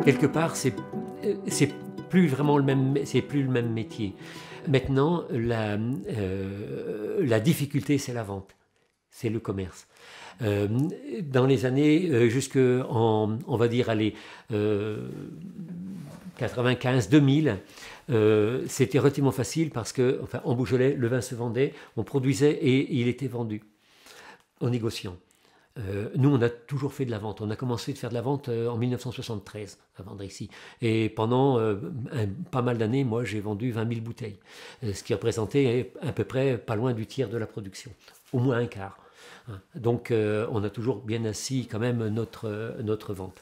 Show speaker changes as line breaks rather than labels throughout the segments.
Quelque part, c'est plus vraiment le même, c'est plus le même métier. Maintenant, la difficulté, c'est la vente, c'est le commerce. Dans les années on va dire, allez, 95-2000, c'était relativement facile parce que, enfin, en Beaujolais, le vin se vendait, on produisait et il était vendu aux négociants. Nous, on a toujours fait de la vente. On a commencé de faire de la vente en 1973 à vendre ici. Et pendant pas mal d'années, moi, j'ai vendu 20 000 bouteilles, ce qui représentait à peu près pas loin du tiers de la production, au moins un quart. Donc, on a toujours bien assis quand même notre vente.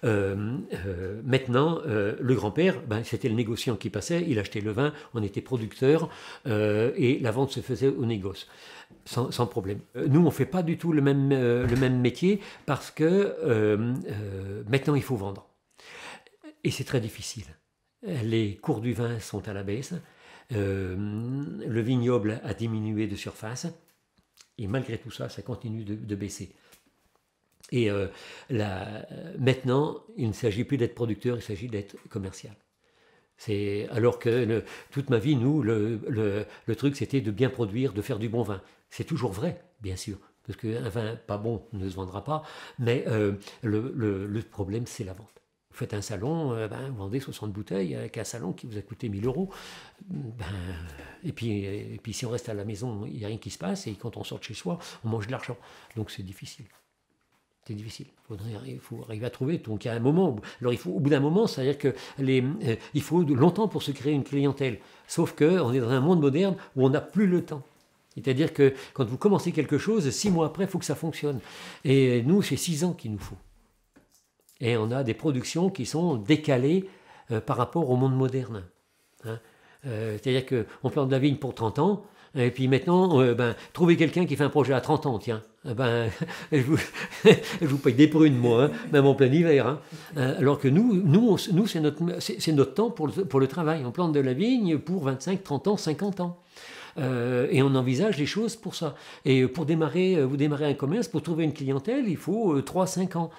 Maintenant, le grand-père, c'était le négociant qui passait, il achetait le vin, on était producteur et la vente se faisait au négoce, sans problème. Nous, on ne fait pas du tout le même métier parce que maintenant, il faut vendre. Et c'est très difficile. Les cours du vin sont à la baisse, le vignoble a diminué de surface et malgré tout ça, ça continue de baisser. Et maintenant, il ne s'agit plus d'être producteur, il s'agit d'être commercial. Alors que toute ma vie, nous, le truc, c'était de bien produire, de faire du bon vin. C'est toujours vrai, bien sûr, parce qu'un vin pas bon ne se vendra pas, mais le problème, c'est la vente. Vous faites un salon, vous vendez 60 bouteilles avec un salon qui vous a coûté 1 000 €. Et puis si on reste à la maison, il n'y a rien qui se passe, et quand on sort de chez soi, on mange de l'argent. Donc c'est difficile. C'est difficile. Il faut arriver à trouver. Donc il y a un moment. Alors au bout d'un moment, c'est-à-dire que il faut longtemps pour se créer une clientèle. Sauf qu'on est dans un monde moderne où on n'a plus le temps. C'est-à-dire que quand vous commencez quelque chose, 6 mois après, il faut que ça fonctionne. Et nous, c'est 6 ans qu'il nous faut. Et on a des productions qui sont décalées par rapport au monde moderne. C'est-à-dire qu'on plante de la vigne pour 30 ans. Et puis maintenant, trouver quelqu'un qui fait un projet à 30 ans, tiens, je vous paye des prunes, moi, même en plein hiver. Alors que nous c'est notre temps pour le travail. On plante de la vigne pour 25, 30 ans, 50 ans. Et on envisage les choses pour ça. Et pour vous démarrez un commerce, pour trouver une clientèle, il faut 3-5 ans.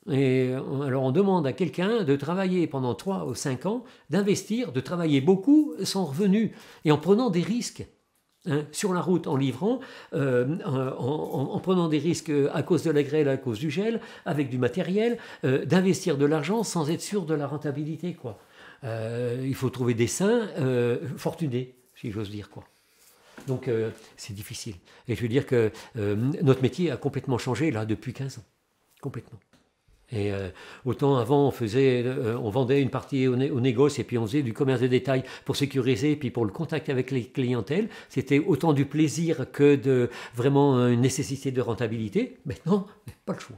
Et alors on demande à quelqu'un de travailler pendant 3 ou 5 ans, d'investir, de travailler beaucoup sans revenu, et en prenant des risques. Sur la route, en livrant, en prenant des risques à cause de la grêle, à cause du gel, avec du matériel, d'investir de l'argent sans être sûr de la rentabilité, quoi. Il faut trouver des saints fortunés, si j'ose dire, quoi. Donc c'est difficile. Et je veux dire que notre métier a complètement changé là depuis 15 ans. Complètement. Et autant avant on vendait une partie au négoce et puis on faisait du commerce de détail pour sécuriser et puis pour le contact avec les clientèles, c'était autant du plaisir que de vraiment une nécessité de rentabilité. Maintenant, pas le choix.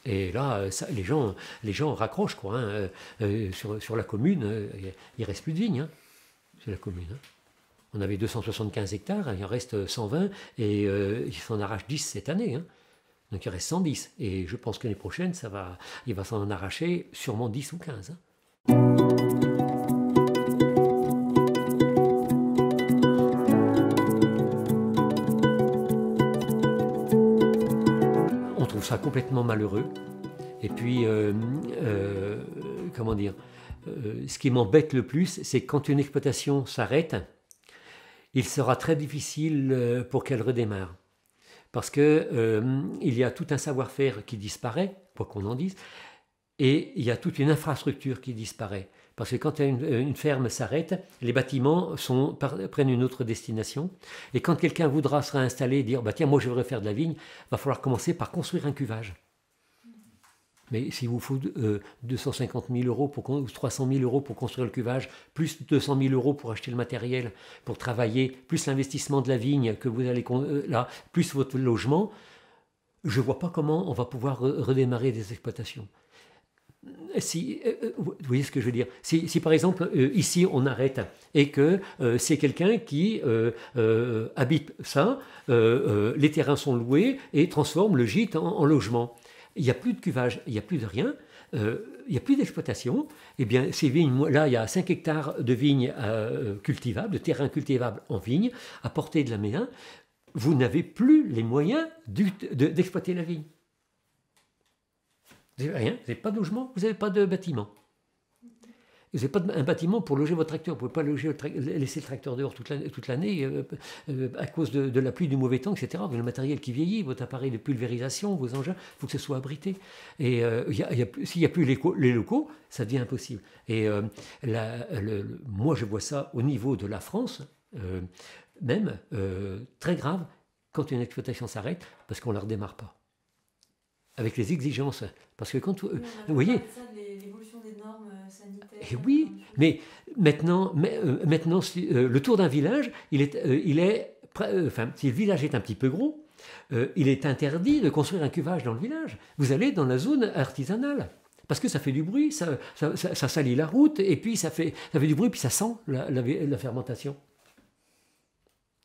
Et là, les gens raccrochent, quoi. Sur la commune, il reste plus de vignes, sur la commune. On avait 275 hectares, il en reste 120 et il s'en arrache 10 cette année. Donc il reste 110. Et je pense que l'année prochaine, il va s'en arracher sûrement 10 ou 15. On trouve ça complètement malheureux. Et puis, comment dire, ce qui m'embête le plus, c'est que quand une exploitation s'arrête, il sera très difficile pour qu'elle redémarre. Parce qu'il y a tout un savoir-faire qui disparaît, quoi qu'on en dise, et il y a toute une infrastructure qui disparaît. Parce que quand une ferme s'arrête, les bâtiments prennent une autre destination. Et quand quelqu'un voudra se réinstaller et dire tiens, moi je voudrais faire de la vigne, il va falloir commencer par construire un cuvage. Mais s'il vous faut 250 000 € ou 300 000 € pour construire le cuvage, plus 200 000 € pour acheter le matériel, pour travailler, plus l'investissement de la vigne que vous allez là, plus votre logement, je ne vois pas comment on va pouvoir redémarrer des exploitations. Vous voyez ce que je veux dire? Si par exemple, ici, on arrête et que c'est quelqu'un qui habite ça, les terrains sont loués et transforme le gîte en logement. Il n'y a plus de cuvage, il n'y a plus de rien, il n'y a plus d'exploitation. Eh bien, ces vignes, là, il y a 5 hectares de vignes cultivables, de terrains cultivables en vignes, à portée de la main. Vous n'avez plus les moyens d'exploiter la vigne.
Mhm.
Vous n'avez rien, vous n'avez pas de logement, vous n'avez pas de bâtiment. Vous n'avez pas un bâtiment pour loger votre tracteur. Vous ne pouvez pas laisser le tracteur dehors toute l'année à cause de la pluie, du mauvais temps, etc. Vous avez le matériel qui vieillit, votre appareil de pulvérisation, vos engins, il faut que ce soit abrité. Et s'il n'y a plus les locaux, ça devient impossible. Et moi, je vois ça au niveau de la France, même très grave, quand une exploitation s'arrête, parce qu'on ne la redémarre pas. Avec les exigences. Parce que quand
Oui,
vous voyez...
ça, l'évolution des normes sanitaires.
Et oui, mais maintenant le tour d'un village, si le village est un petit peu gros, il est interdit de construire un cuvage dans le village. Vous allez dans la zone artisanale. Parce que ça fait du bruit, ça salit la route, et puis ça fait du bruit, puis ça sent la fermentation.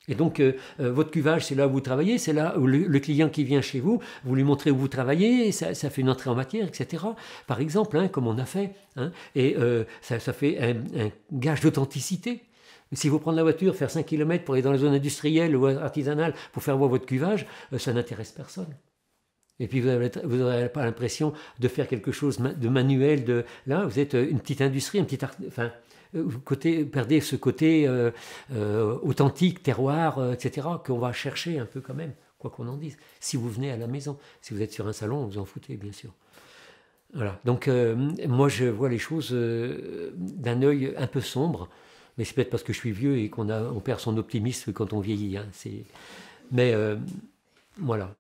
Et donc, votre cuvage, c'est là où vous travaillez, c'est là où le client qui vient chez vous, vous lui montrez où vous travaillez, ça fait une entrée en matière, etc. Par exemple, hein, comme on a fait. Hein, et ça fait un gage d'authenticité. Si vous prenez la voiture, faire 5 km pour aller dans la zone industrielle ou artisanale pour faire voir votre cuvage, ça n'intéresse personne. Et puis vous n'aurez pas l'impression de faire quelque chose de manuel. Là, vous êtes une petite industrie, vous perdez ce côté authentique, terroir, etc., qu'on va chercher un peu quand même, quoi qu'on en dise. Si vous venez à la maison, si vous êtes sur un salon, vous en foutez, bien sûr. Voilà. Donc, moi, je vois les choses d'un œil un peu sombre, mais c'est peut-être parce que je suis vieux et on perd son optimisme quand on vieillit. Hein. Mais voilà.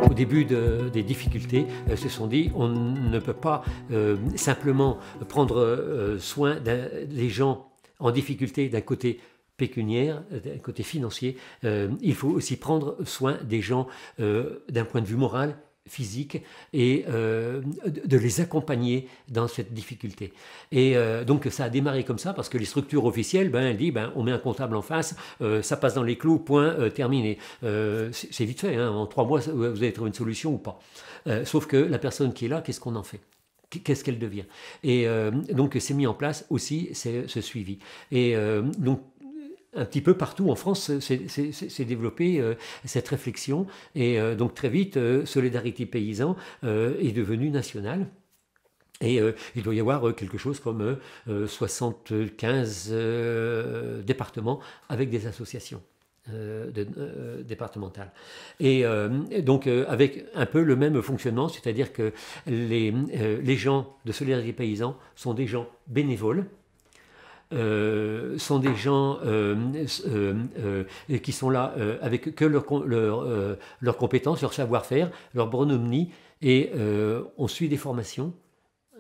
Au début des difficultés, se sont dit on ne peut pas simplement prendre soin des gens en difficulté d'un côté pécuniaire, d'un côté financier, il faut aussi prendre soin des gens d'un point de vue moral, physique, et de les accompagner dans cette difficulté. Et donc ça a démarré comme ça parce que les structures officielles, elles disent on met un comptable en face, ça passe dans les clous, point, terminé. C'est vite fait, hein, en 3 mois vous allez trouver une solution ou pas. Sauf que la personne qui est là, qu'est-ce qu'on en fait ? Qu'est-ce qu'elle devient ? Et donc c'est mis en place aussi ce suivi. Et donc un petit peu partout en France s'est développée cette réflexion et donc très vite Solidarité Paysan est devenue nationale. Et il doit y avoir quelque chose comme 75 départements avec des associations départementales. Et donc avec un peu le même fonctionnement, c'est-à-dire que les gens de Solidarité Paysan sont des gens bénévoles, sont des gens qui sont là avec que leurs compétences, leur savoir-faire, leur bonhomie, et on suit des formations,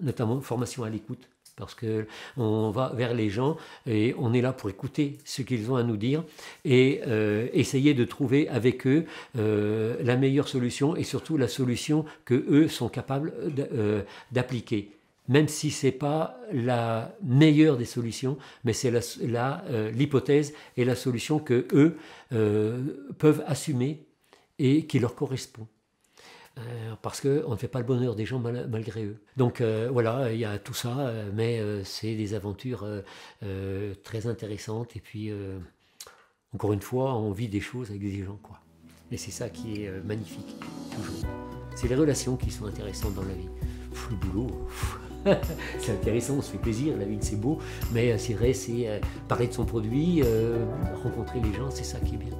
notamment formation à l'écoute, parce qu'on va vers les gens et on est là pour écouter ce qu'ils ont à nous dire et essayer de trouver avec eux la meilleure solution et surtout la solution qu'eux sont capables d'appliquer. Même si ce n'est pas la meilleure des solutions, mais c'est l'hypothèse et la solution qu'eux peuvent assumer et qui leur correspond. Parce qu'on ne fait pas le bonheur des gens malgré eux. Donc voilà, il y a tout ça, mais c'est des aventures très intéressantes. Et puis, encore une fois, on vit des choses avec des gens, quoi. Et c'est ça qui est magnifique, toujours. C'est les relations qui sont intéressantes dans la vie. Le boulot, c'est intéressant, on se fait plaisir, la vie c'est beau, mais c'est vrai, c'est parler de son produit, rencontrer les gens, c'est ça qui est bien.